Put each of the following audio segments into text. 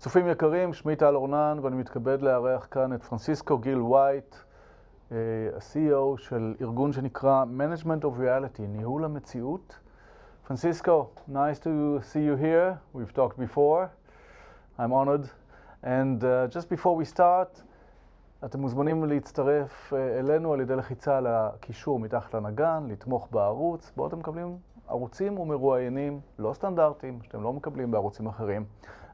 צופים יקרים, שמי טל אורנן ואני מתכבד לארח כאן את פרנסיסקו גיל ווייט, ה-CEO של ארגון שנקרא Management of Reality, ניהול המציאות. Francisco, nice to see you here. We've talked before. I'm honored. And just before we start, אתם מוזמנים להצטרף אלינו על ידי לחיצה על הקישור מתחת לנגן, לתמוך בערוץ, בו אתם מקבלים ערוצים ומרואיינים לא סטנדרטיים, שאתם לא מקבלים בערוצים אחרים.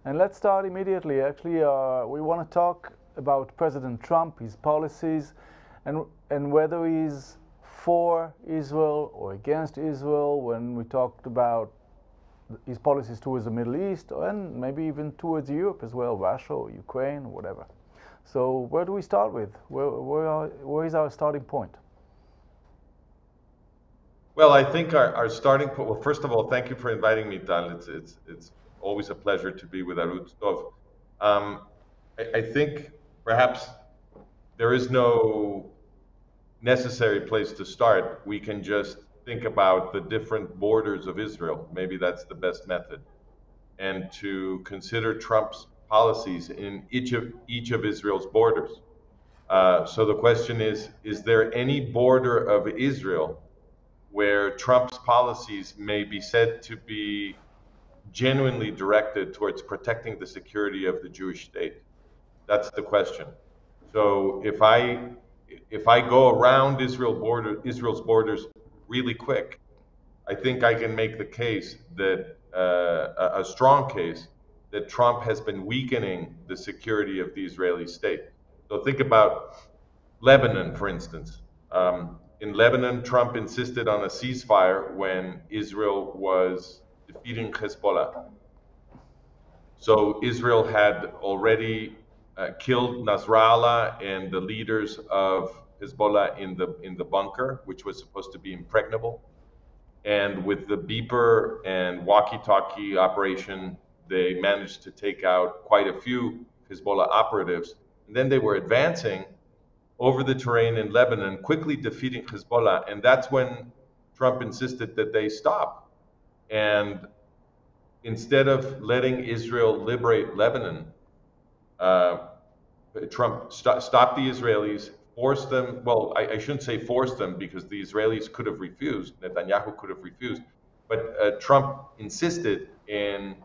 And let's start immediately. Actually, we want to talk about President Trump, his policies, and whether he's for Israel or against Israel when we talked about his policies towards the Middle East and maybe even towards Europe as well, Russia or Ukraine or whatever. So where do we start with? Where is our starting point? Well, I think our starting point, well, first of all, thank you for inviting me, Tal. It's always a pleasure to be with Arutz Tov. I think perhaps there is no necessary place to start. We can just think about the different borders of Israel. Maybe that's the best method. And to consider Trump's policies in each of Israel's borders. So the question is there any border of Israel where Trump's policies may be said to be genuinely directed towards protecting the security of the Jewish state? That's the question. So if I go around Israel's borders really quick, I think I can make the case that a strong case that Trump has been weakening the security of the Israeli state. So think about Lebanon, for instance. In Lebanon, Trump insisted on a ceasefire when Israel was defeating Hezbollah. So Israel had already killed Nasrallah and the leaders of Hezbollah in the bunker, which was supposed to be impregnable. And with the beeper and walkie-talkie operation, they managed to take out quite a few Hezbollah operatives. And then they were advancing over the terrain in Lebanon, quickly defeating Hezbollah. And that's when Trump insisted that they stop. And instead of letting Israel liberate Lebanon, Trump stopped the Israelis, forced them, well, I shouldn't say forced them because the Israelis could have refused, Netanyahu could have refused, but Trump insisted in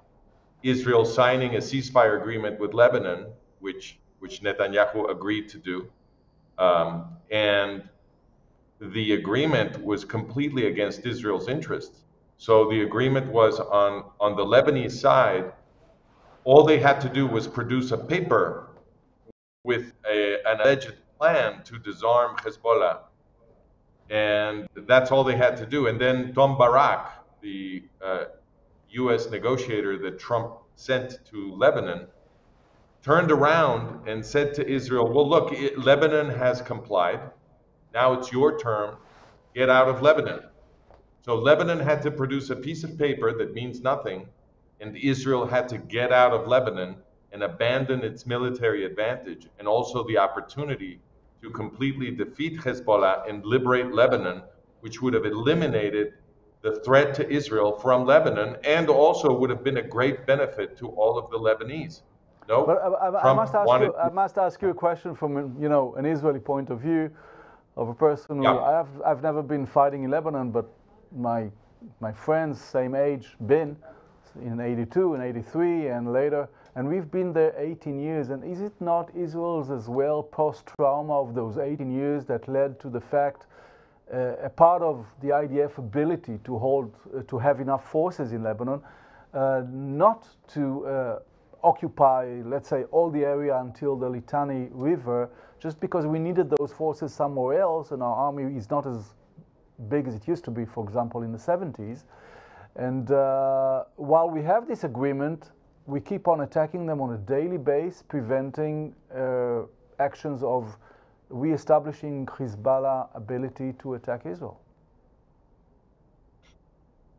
Israel signing a ceasefire agreement with Lebanon, which Netanyahu agreed to do. And the agreement was completely against Israel's interests. So the agreement was on the Lebanese side, all they had to do was produce a paper with an alleged plan to disarm Hezbollah. And that's all they had to do. And then Tom Barak, the US negotiator that Trump sent to Lebanon, turned around and said to Israel, well, look, Lebanon has complied. Now it's your turn. Get out of Lebanon. So Lebanon had to produce a piece of paper that means nothing, and Israel had to get out of Lebanon and abandon its military advantage and also the opportunity to completely defeat Hezbollah and liberate Lebanon, which would have eliminated the threat to Israel from Lebanon and also would have been a great benefit to all of the Lebanese. No, but I must ask you a question from an Israeli point of view, of a person who I've never been fighting in Lebanon, but my friends, same age, been in 82 and 83 and later, and we've been there 18 years. And is it not Israel's as well post-trauma of those 18 years that led to the fact, a part of the IDF ability to have enough forces in Lebanon, not to occupy, let's say, all the area until the Litani River, just because we needed those forces somewhere else, and our army is not as big as it used to be, for example, in the 70s. And while we have this agreement, we keep on attacking them on a daily basis, preventing actions of re-establishing Hezbollah ability to attack Israel.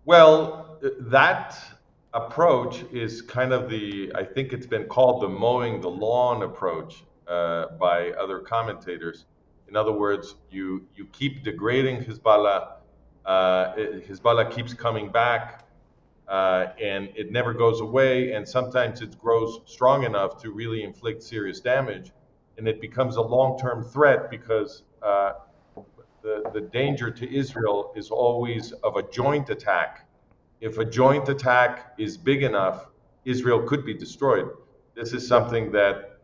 Well, that approach is kind of I think it's been called the mowing the lawn approach by other commentators. In other words, you keep degrading Hezbollah, Hezbollah keeps coming back, and it never goes away, and sometimes it grows strong enough to really inflict serious damage, and it becomes a long-term threat because the danger to Israel is always of a joint attack. If a joint attack is big enough, Israel could be destroyed. This is something that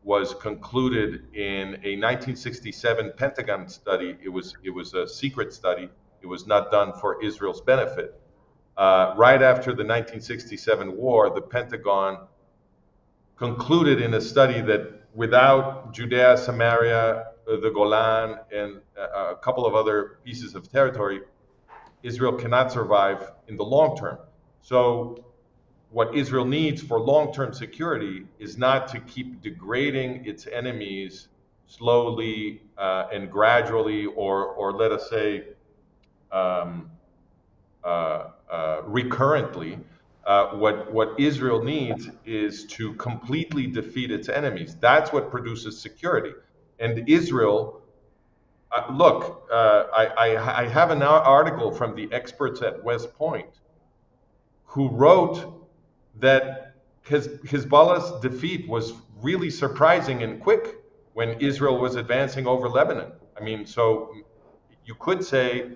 was concluded in a 1967 Pentagon study. It was a secret study. It was not done for Israel's benefit. Right after the 1967 war, the Pentagon concluded in a study that without Judea, Samaria, the Golan, and a couple of other pieces of territory, Israel cannot survive in the long term. So what Israel needs for long-term security is not to keep degrading its enemies slowly and gradually, or let us say recurrently. What Israel needs is to completely defeat its enemies. That's what produces security. And Israel, look, I have an article from the experts at West Point who wrote that Hezbollah's defeat was really surprising and quick when Israel was advancing over Lebanon. I mean, so you could say,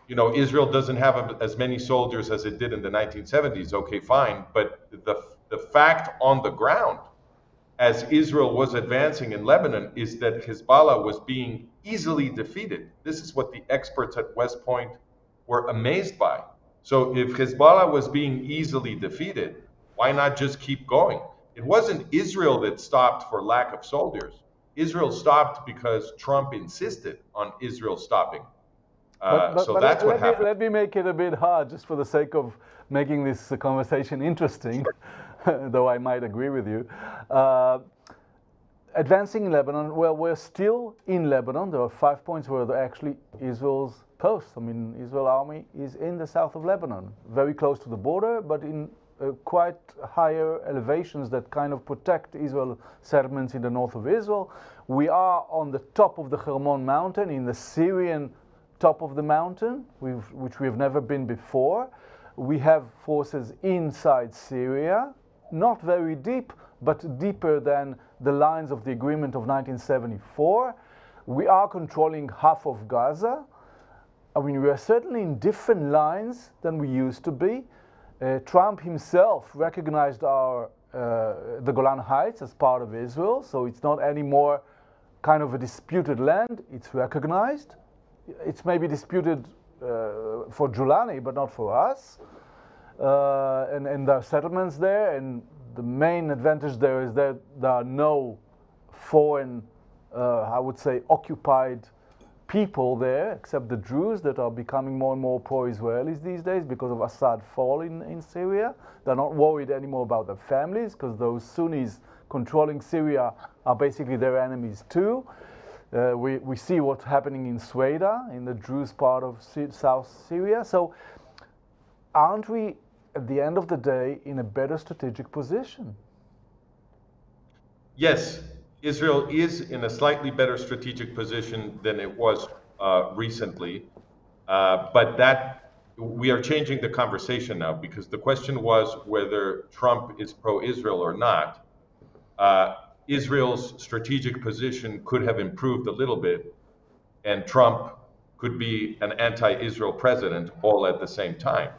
you know, Israel doesn't have as many soldiers as it did in the 1970s. Okay, fine. But the fact on the ground, as Israel was advancing in Lebanon, is that Hezbollah was being easily defeated. This is what the experts at West Point were amazed by. So if Hezbollah was being easily defeated, why not just keep going? It wasn't Israel that stopped for lack of soldiers. Israel stopped because Trump insisted on Israel stopping. So that's what happened. Let me make it a bit hard, just for the sake of making this conversation interesting, though I might agree with you. Advancing in Lebanon, well, we're still in Lebanon. There are 5 points where actually Israel's posts. I mean, Israel army is in the south of Lebanon, very close to the border, but in quite higher elevations that kind of protect Israel settlements in the north of Israel. We are on the top of the Hermon mountain, in the Syrian top of the mountain, which we have never been before. We have forces inside Syria, not very deep, but deeper than the lines of the agreement of 1974. We are controlling half of Gaza. I mean, we are certainly in different lines than we used to be. Trump himself recognized the Golan Heights as part of Israel, so it's not anymore kind of a disputed land, it's recognized. It's maybe disputed for Giuliani, but not for us. And there are settlements there, and the main advantage there is that there are no foreign, I would say, occupied people there, except the Jews that are becoming more and more pro-Israelis these days because of Assad fall in Syria. They're not worried anymore about their families because those Sunnis controlling Syria are basically their enemies too. We see what's happening in Sweda, in the Druze part of South Syria. So aren't we, at the end of the day, in a better strategic position? Yes, Israel is in a slightly better strategic position than it was recently, but that we are changing the conversation now, because the question was whether Trump is pro-Israel or not. Israel's strategic position could have improved a little bit, and Trump could be an anti-Israel president all at the same time.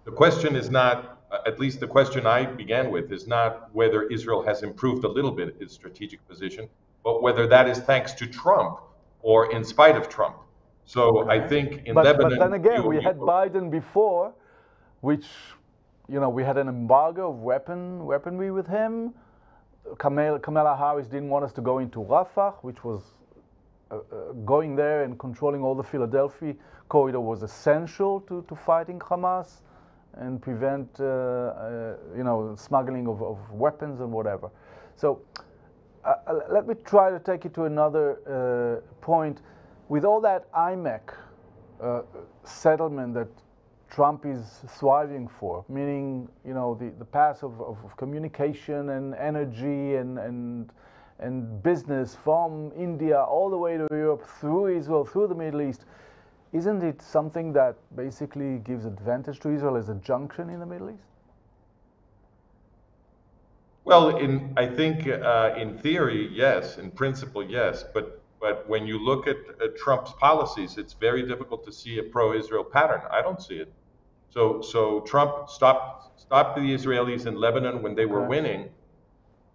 The question is not, at least the question I began with, is not whether Israel has improved a little bit its strategic position, but whether that is thanks to Trump or in spite of Trump. So okay. I think in Lebanon... But then again, we had Biden before, which, you know, we had an embargo of weaponry with him. Kamala Harris didn't want us to go into Rafah, which was going there and controlling all the Philadelphia corridor was essential to fighting Hamas and prevent you know, smuggling of weapons and whatever. So let me try to take it to another point. With all that IMEC settlement that Trump is thriving for, meaning, you know, the path of communication and energy and business from India all the way to Europe, through Israel, through the Middle East, isn't it something that basically gives advantage to Israel as a junction in the Middle East? Well, I think in theory, yes. In principle, yes. But when you look at Trump's policies, it's very difficult to see a pro-Israel pattern. I don't see it. So Trump stopped the Israelis in Lebanon when they were winning.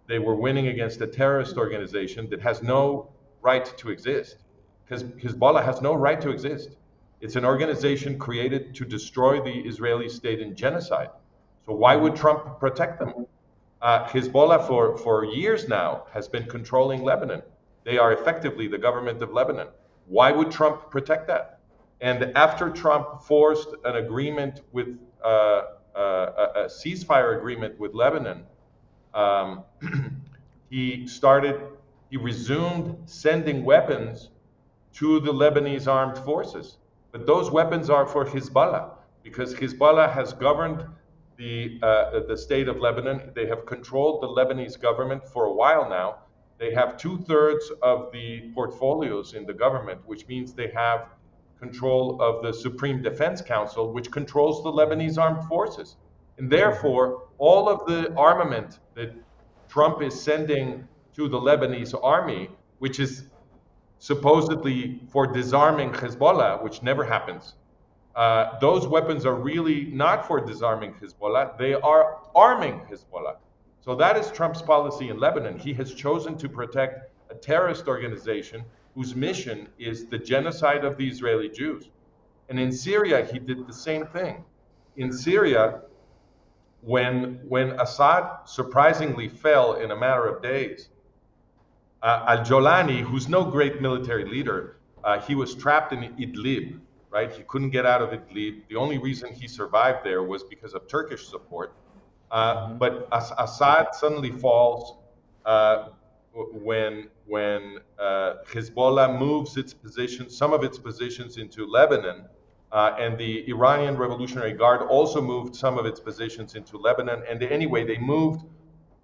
They were winning against a terrorist organization that has no right to exist. Because Hezbollah has no right to exist. It's an organization created to destroy the Israeli state in genocide. So why would Trump protect them? Hezbollah for years now has been controlling Lebanon. They are effectively the government of Lebanon. Why would Trump protect that? And after Trump forced an agreement with a ceasefire agreement with Lebanon, he resumed sending weapons to the Lebanese armed forces. But those weapons are for Hezbollah, because Hezbollah has governed the state of Lebanon. They have controlled the Lebanese government for a while now. They have 2/3 of the portfolios in the government, which means they have control of the Supreme Defense Council, which controls the Lebanese armed forces. And therefore, all of the armament that Trump is sending to the Lebanese army, which is supposedly for disarming Hezbollah, which never happens, those weapons are really not for disarming Hezbollah. They are arming Hezbollah. So that is Trump's policy in Lebanon. He has chosen to protect a terrorist organization whose mission is the genocide of the Israeli Jews. And in Syria, he did the same thing. In Syria, when Assad surprisingly fell in a matter of days, Al-Jolani, who's no great military leader, he was trapped in Idlib, right? He couldn't get out of Idlib. The only reason he survived there was because of Turkish support. But Assad suddenly falls when Hezbollah moves its position, some of its positions into Lebanon, and the Iranian Revolutionary Guard also moved some of its positions into Lebanon. And anyway, they moved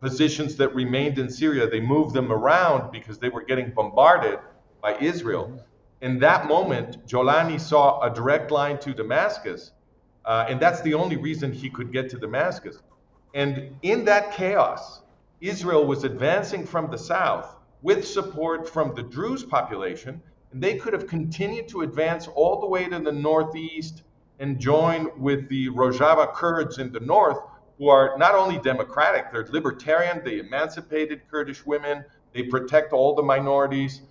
positions that remained in Syria. They moved them around because they were getting bombarded by Israel. In that moment, Jolani saw a direct line to Damascus, and that's the only reason he could get to Damascus. And in that chaos, Israel was advancing from the south with support from the Druze population, and they could have continued to advance all the way to the northeast and join with the Rojava Kurds in the north, who are not only democratic, they're libertarian, they emancipated Kurdish women, they protect all the minorities,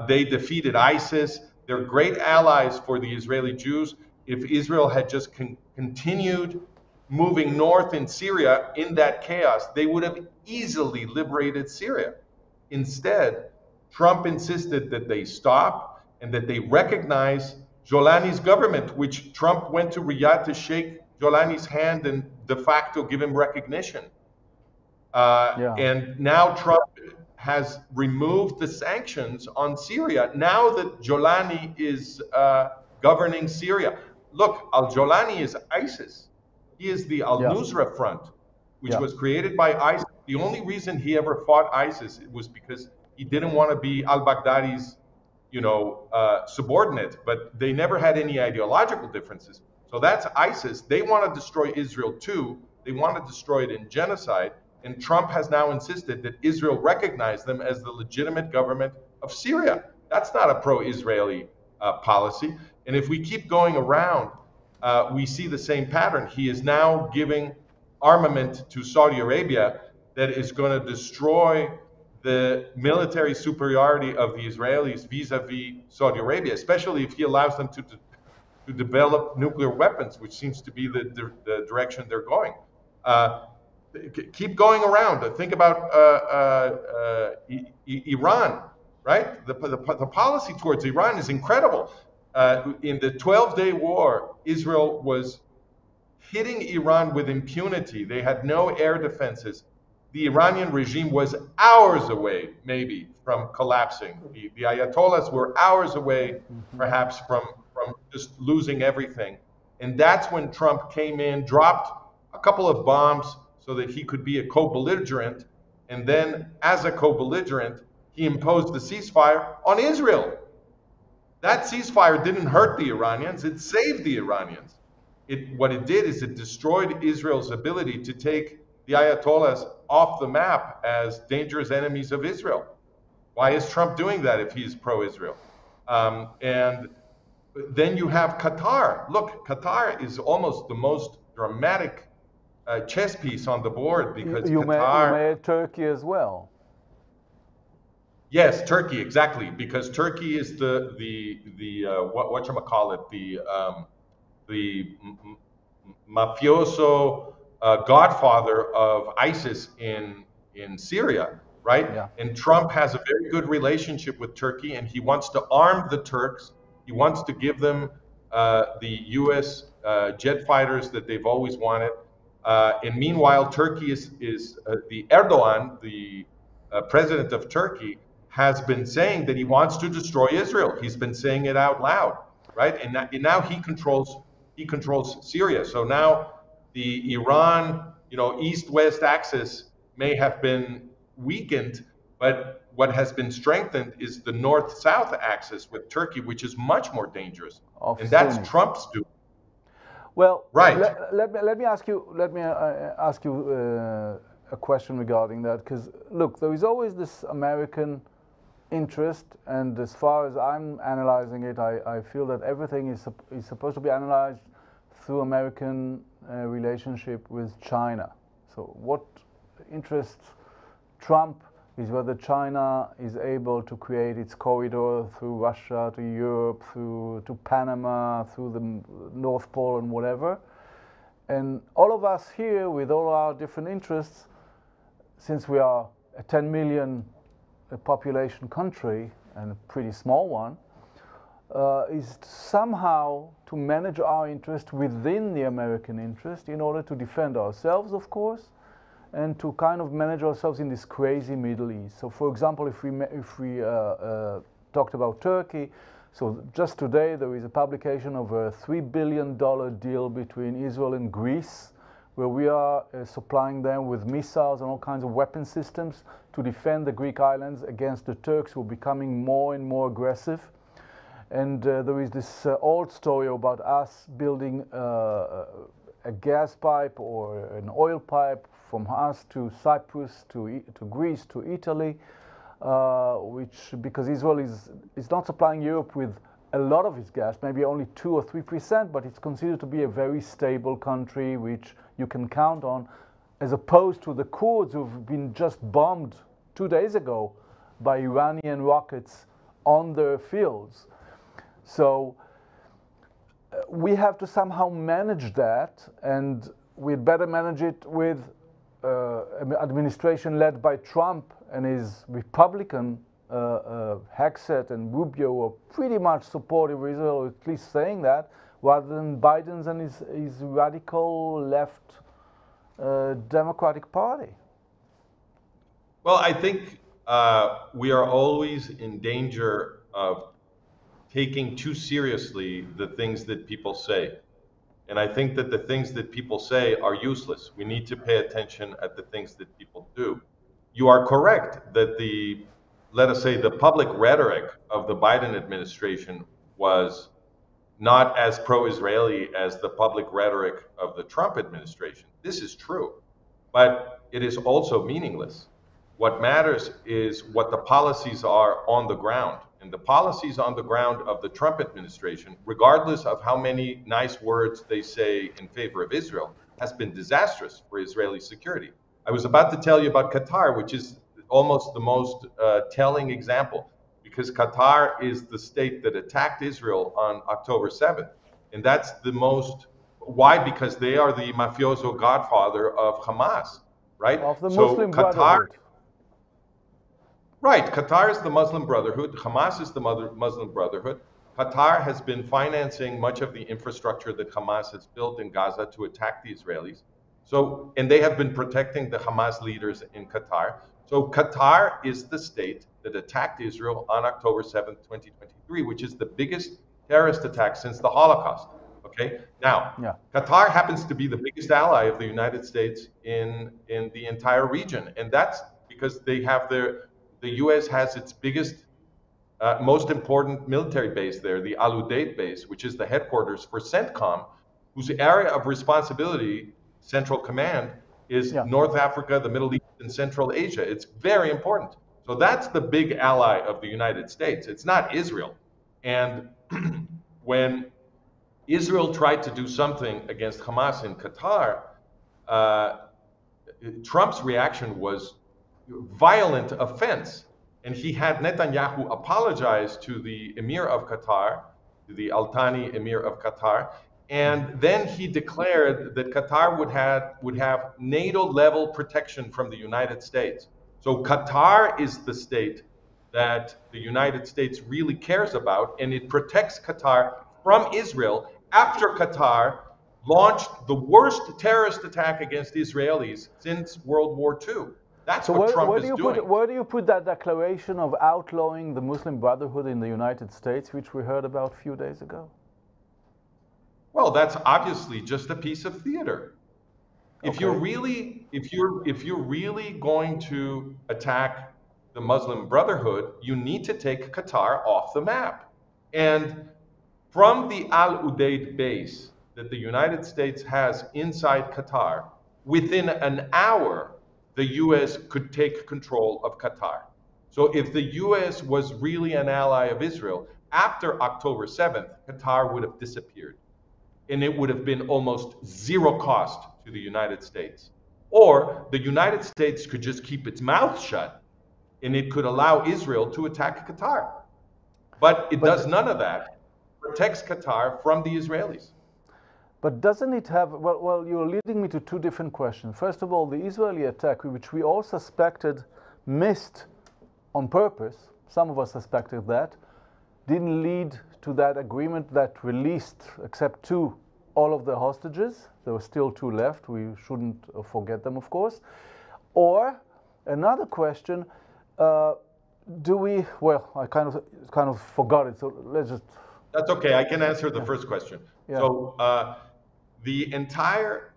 they defeated ISIS, they're great allies for the Israeli Jews. If Israel had just continued moving north in Syria in that chaos, they would have easily liberated Syria. Instead, Trump insisted that they stop and that they recognize Jolani's government, which Trump went to Riyadh to shake Jolani's hand and de facto give him recognition. And now Trump has removed the sanctions on Syria now that Jolani is governing Syria. Look, Al-Jolani is ISIS. He is the Al-Nusra Front, which was created by ISIS. The only reason he ever fought ISIS was because he didn't want to be al-Baghdadi's, subordinate, but they never had any ideological differences. So that's ISIS. They want to destroy Israel too. They want to destroy it in genocide. And Trump has now insisted that Israel recognize them as the legitimate government of Syria. That's not a pro-Israeli policy. And if we keep going around, we see the same pattern. He is now giving armament to Saudi Arabia that is going to destroy the military superiority of the Israelis vis-a-vis Saudi Arabia, especially if he allows them to develop nuclear weapons, which seems to be the direction they're going. Keep going around. Think about Iran, right? The policy towards Iran is incredible. In the 12-day war, Israel was hitting Iran with impunity. They had no air defenses. The Iranian regime was hours away, maybe, from collapsing. The Ayatollahs were hours away, perhaps, from just losing everything. And that's when Trump came in, dropped a couple of bombs so that he could be a co-belligerent. And then, as a co-belligerent, he imposed the ceasefire on Israel. That ceasefire didn't hurt the Iranians, it saved the Iranians. What it did is it destroyed Israel's ability to take the Ayatollahs off the map as dangerous enemies of Israel. Why is Trump doing that if he's pro-Israel? And then you have Qatar. Look, Qatar is almost the most dramatic chess piece on the board because you Qatar. You may Turkey as well. Yes, Turkey, exactly, because Turkey is the whatchamacallit, the mafioso godfather of ISIS in Syria, right? Yeah. And Trump has a very good relationship with Turkey, and he wants to arm the Turks. He wants to give them the U.S. Jet fighters that they've always wanted. And meanwhile, Turkey is the Erdogan, the president of Turkey, has been saying that he wants to destroy Israel. He's been saying it out loud, right? And now he controls Syria. So now the Iran, East-West axis may have been weakened, but what has been strengthened is the North-South axis with Turkey, which is much more dangerous, and that's Trump's doing. Well, right. Let me ask you a question regarding that, because look, there is always this American interest, and as far as I'm analyzing it, I feel that everything is supposed to be analyzed through American relationship with China. So what interests Trump is whether China is able to create its corridor through Russia to Europe, to Panama, through the North Pole and whatever. And all of us here, with all our different interests, since we are a 10 million population country, and a pretty small one, is somehow to manage our interest within the American interest in order to defend ourselves, of course, and to kind of manage ourselves in this crazy Middle East. So, for example, if we talked about Turkey, so just today there is a publication of a $3 billion deal between Israel and Greece, where we are supplying them with missiles and all kinds of weapon systems to defend the Greek islands against the Turks, who are becoming more and more aggressive. And there is this old story about us building a gas pipe or an oil pipe from us to Cyprus, to Greece, to Italy, because Israel is not supplying Europe with a lot of its gas, maybe only 2 or 3%, but it's considered to be a very stable country which you can count on, as opposed to the Kurds who've been just bombed 2 days ago by Iranian rockets on their fields. So we have to somehow manage that, and we'd better manage it with an administration led by Trump and his Republican Hexet and Rubio are pretty much supportive of Israel, or at least saying that, rather than Biden's and his radical left Democratic Party. Well, I think we are always in danger of taking too seriously the things that people say. And I think that the things that people say are useless. We need to pay attention at the things that people do. You are correct that let us say, the public rhetoric of the Biden administration was not as pro-Israeli as the public rhetoric of the Trump administration. This is true, but it is also meaningless. What matters is what the policies are on the ground. And the policies on the ground of the Trump administration, regardless of how many nice words they say in favor of Israel, has been disastrous for Israeli security. I was about to tell you about Qatar, which is almost the most telling example, because Qatar is the state that attacked Israel on October 7th. And that's the most, why? Because they are the mafioso godfather of Hamas, right? Of the Muslim Brotherhood. Right, Qatar is the Muslim Brotherhood, Hamas is the Muslim Brotherhood. Qatar has been financing much of the infrastructure that Hamas has built in Gaza to attack the Israelis. So, and they have been protecting the Hamas leaders in Qatar. So Qatar is the state that attacked Israel on October 7th, 2023, which is the biggest terrorist attack since the Holocaust. Okay, now, Qatar happens to be the biggest ally of the United States in the entire region. And that's because they have the U.S. has its biggest most important military base there, the Al Udeid base, which is the headquarters for CENTCOM, whose area of responsibility, Central Command, is North Africa, the Middle East, and Central Asia. It's very important. So that's the big ally of the United States. It's not Israel. And when Israel tried to do something against Hamas in Qatar, Trump's reaction was violent offense. And he had Netanyahu apologize to the Emir of Qatar, to the Al Thani Emir of Qatar, and then he declared that Qatar would have NATO-level protection from the United States. So Qatar is the state that the United States really cares about, and it protects Qatar from Israel after Qatar launched the worst terrorist attack against Israelis since World War II. That's so what Trump is doing. Where do you put that declaration of outlawing the Muslim Brotherhood in the United States, which we heard about a few days ago? Well, that's obviously just a piece of theater. Okay. If you're really going to attack the Muslim Brotherhood, you need to take Qatar off the map. And from the Al Udeid base that the United States has inside Qatar, within an hour, the U.S. could take control of Qatar. So if the U.S. was really an ally of Israel, after October 7th, Qatar would have disappeared. And it would have been almost zero cost to the United States. Or the United States could just keep its mouth shut, and it could allow Israel to attack Qatar. But it does none of that. It protects Qatar from the Israelis. But doesn't it have, well, you're leading me to two different questions. First of all, the Israeli attack, which we all suspected missed on purpose, some of us suspected that, didn't lead to that agreement that released, except two, all of the hostages. There were still two left. We shouldn't forget them, of course. Or another question, do we, well, I kind of forgot it, so let's just. That's okay, I can answer the first question. Yeah. So the entire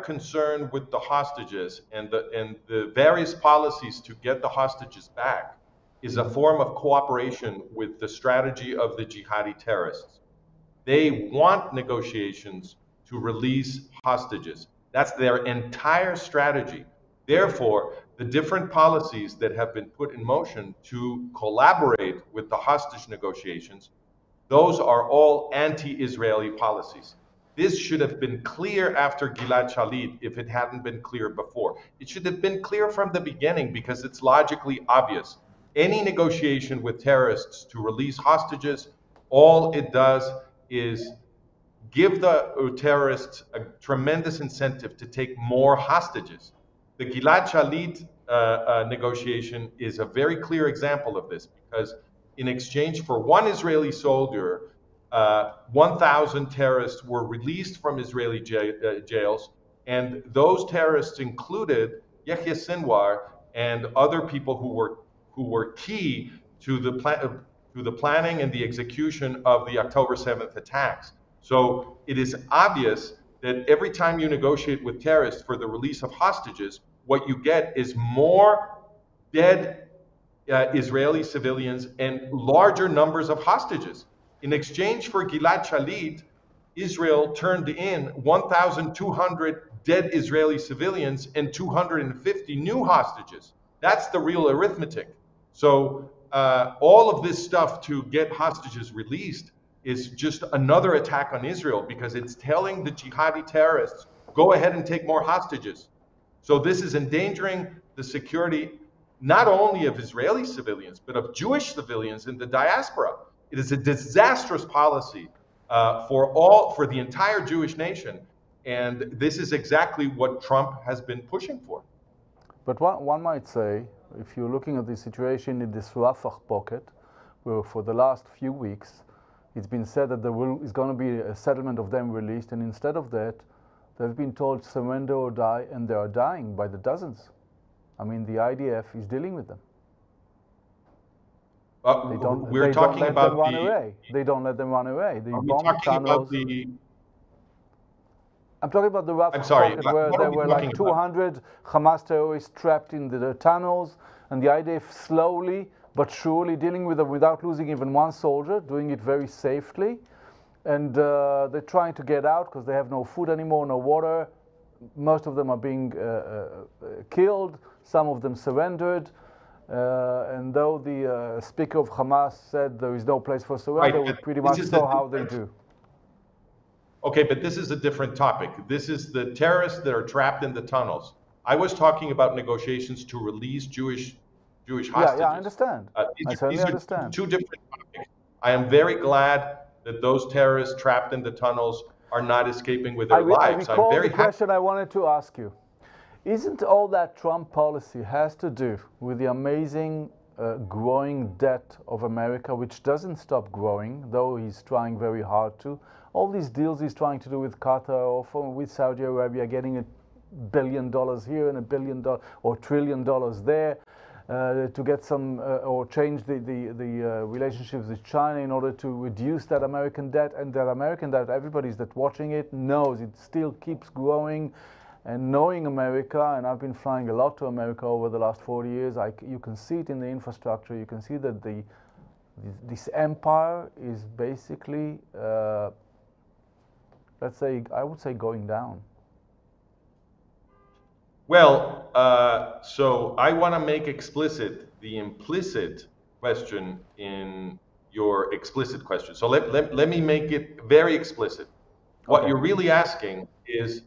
concern with the hostages and the various policies to get the hostages back is a form of cooperation with the strategy of the jihadi terrorists. They want negotiations to release hostages. That's their entire strategy. Therefore, the different policies that have been put in motion to collaborate with the hostage negotiations, those are all anti-Israeli policies. This should have been clear after Gilad Shalit if it hadn't been clear before. It should have been clear from the beginning because it's logically obvious. Any negotiation with terrorists to release hostages, all it does is give the terrorists a tremendous incentive to take more hostages. The Gilad Shalit negotiation is a very clear example of this because in exchange for one Israeli soldier, 1,000 terrorists were released from Israeli jails, and those terrorists included Yahya Sinwar and other people who were key to the planning and the execution of the October 7th attacks. So it is obvious that every time you negotiate with terrorists for the release of hostages, what you get is more dead Israeli civilians and larger numbers of hostages. In exchange for Gilad Shalit, Israel turned in 1,200 dead Israeli civilians and 250 new hostages. That's the real arithmetic. So all of this stuff to get hostages released is just another attack on Israel because it's telling the jihadi terrorists, go ahead and take more hostages. So this is endangering the security not only of Israeli civilians, but of Jewish civilians in the diaspora. It is a disastrous policy for the entire Jewish nation. And this is exactly what Trump has been pushing for. But one might say, if you're looking at the situation in this Rafah pocket, where for the last few weeks, it's been said that there is going to be a settlement of them released, and instead of that, they've been told surrender or die, and they are dying by the dozens. I mean, the IDF is dealing with them. They don't let them run away. They don't let them run away. They bomb tunnels. I'm talking about the Rafah pocket where there were like 200 Hamas terrorists trapped in the tunnels, and the IDF slowly but surely dealing with them without losing even one soldier, doing it very safely. And they're trying to get out because they have no food anymore, no water. Most of them are being killed. Some of them surrendered. And though the speaker of Hamas said there is no place for surrender, we pretty much saw how they do. Okay, but this is a different topic. This is the terrorists that are trapped in the tunnels. I was talking about negotiations to release Jewish hostages. Yeah, I understand. I certainly understand. Two different topics. I am very glad that those terrorists trapped in the tunnels are not escaping with their lives. I'm very happy. The question I wanted to ask you. Isn't all that Trump policy has to do with the amazing growing debt of America, which doesn't stop growing, though he's trying very hard to? All these deals he's trying to do with Qatar or with Saudi Arabia, getting $1 billion here and $1 billion or $1 trillion there, to get some or change the relationships with China in order to reduce that American debt. And that American debt, everybody's that watching it knows it still keeps growing. And knowing America, and I've been flying a lot to America over the last 40 years, you can see it in the infrastructure. You can see that this empire is basically, let's say, I would say going down. Well, so I want to make explicit the implicit question in your explicit question. So let me make it very explicit. What you're really asking is,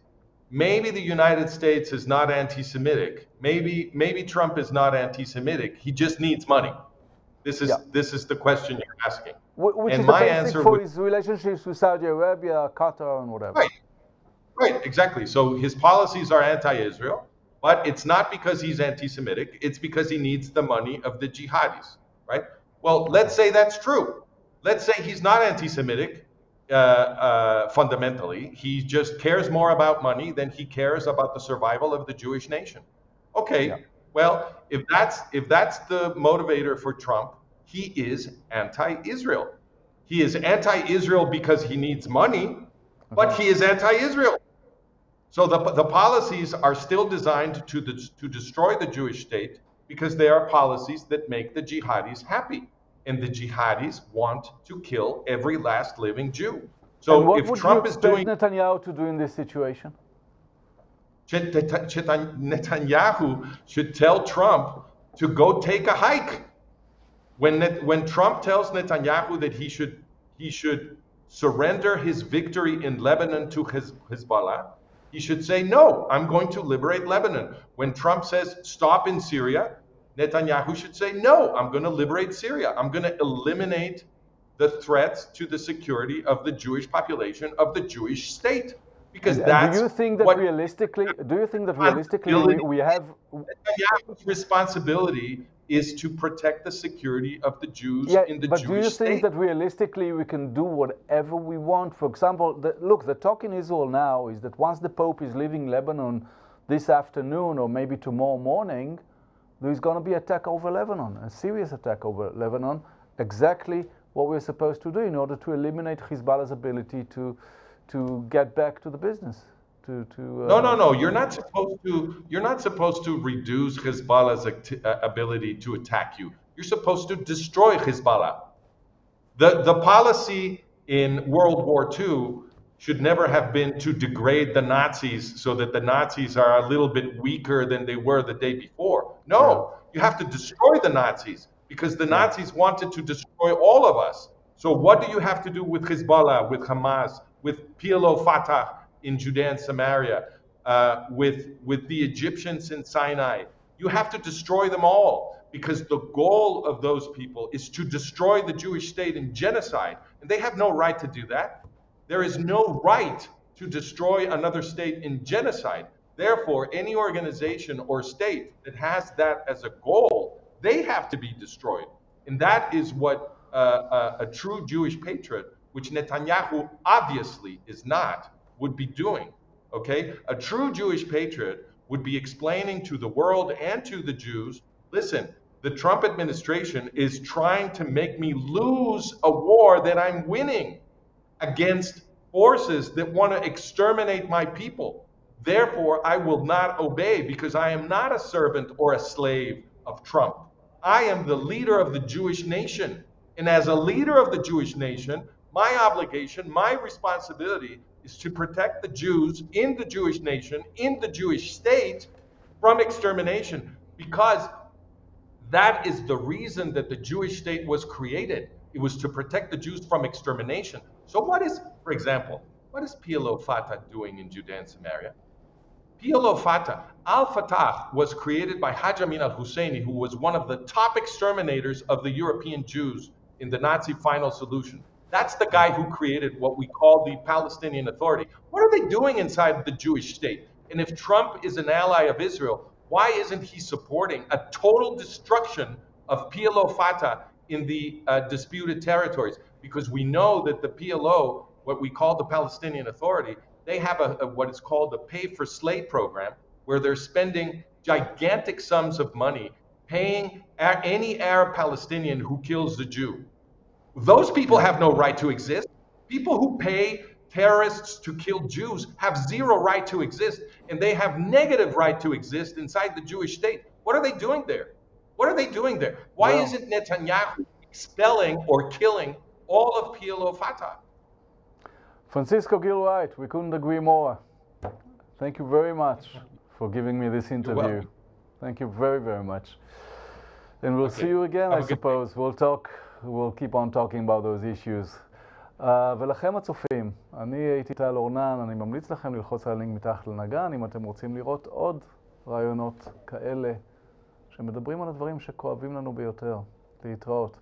maybe the United States is not anti-Semitic. Maybe Trump is not anti-Semitic. He just needs money. This is the question you're asking. Which and is my answer for his relationships with Saudi Arabia, Qatar, and whatever. Right, exactly. So his policies are anti-Israel, but it's not because he's anti-Semitic. It's because he needs the money of the jihadis, right? Well, let's say that's true. Let's say he's not anti-Semitic. Fundamentally, he just cares more about money than he cares about the survival of the Jewish nation. Okay, well, if that's the motivator for Trump, he is anti-Israel. He is anti-Israel because he needs money, but he is anti-Israel. So the policies are still designed to destroy the Jewish state because they are policies that make the jihadis happy. And the jihadis want to kill every last living Jew. So if Trump is doing... What would you expect Netanyahu to do in this situation? Netanyahu should tell Trump to go take a hike. When Trump tells Netanyahu that he should surrender his victory in Lebanon to Hezbollah, he should say, no, I'm going to liberate Lebanon. When Trump says stop in Syria, Netanyahu should say, no, I'm going to liberate Syria. I'm going to eliminate the threats to the security of the Jewish population, of the Jewish state. Because that's do you think that realistically we have... Netanyahu's responsibility is to protect the security of the Jews in the Jewish state. But do you think that realistically we can do whatever we want? For example, the talk in Israel now is that once the Pope is leaving Lebanon this afternoon or maybe tomorrow morning, there is going to be an attack over Lebanon, a serious attack over Lebanon, exactly what we're supposed to do in order to eliminate Hezbollah's ability to get back to the business. No. You're not supposed to reduce Hezbollah's ability to attack you. You're supposed to destroy Hezbollah. The policy in World War II should never have been to degrade the Nazis so that the Nazis are a little bit weaker than they were the day before. No, you have to destroy the Nazis because the Nazis wanted to destroy all of us. So what do you have to do with Hezbollah, with Hamas, with PLO Fatah in Judea and Samaria, with the Egyptians in Sinai? You have to destroy them all because the goal of those people is to destroy the Jewish state in genocide. And they have no right to do that. There is no right to destroy another state in genocide. Therefore, any organization or state that has that as a goal, they have to be destroyed. And that is what a true Jewish patriot, which Netanyahu obviously is not, would be doing. Okay? A true Jewish patriot would be explaining to the world and to the Jews, listen, the Trump administration is trying to make me lose a war that I'm winning against forces that want to exterminate my people. Therefore, I will not obey because I am not a servant or a slave of Trump. I am the leader of the Jewish nation. And as a leader of the Jewish nation, my obligation, my responsibility is to protect the Jews in the Jewish nation, in the Jewish state, from extermination, because that is the reason that the Jewish state was created. It was to protect the Jews from extermination. So what is, for example, what is PLO Fatah doing in Judea and Samaria? PLO Fatah, Al-Fatah was created by Haj Amin al-Husseini, who was one of the top exterminators of the European Jews in the Nazi final solution. That's the guy who created what we call the Palestinian Authority. What are they doing inside the Jewish state? And if Trump is an ally of Israel, why isn't he supporting a total destruction of PLO Fatah in the disputed territories? Because we know that the PLO, what we call the Palestinian Authority, they have what is called a pay-for-slay program, where they're spending gigantic sums of money paying any Arab Palestinian who kills the Jew. Those people have no right to exist. People who pay terrorists to kill Jews have zero right to exist, and they have negative right to exist inside the Jewish state. What are they doing there? What are they doing there? Why isn't Netanyahu expelling or killing all of PLO Fatah? Francisco Gil-Wright, we couldn't agree more. Thank you very much for giving me this interview. Thank you very, very much. And we'll see you again, I suppose. We'll keep on talking about those issues. ולכם הצופים, אני הייתי טל אורנן, אני ממליץ לכם ללחוץ על הלינק מתחת לנגן אם אתם רוצים לראות עוד רעיונות כאלה שמדברים על הדברים שכואבים לנו ביותר. להתראות.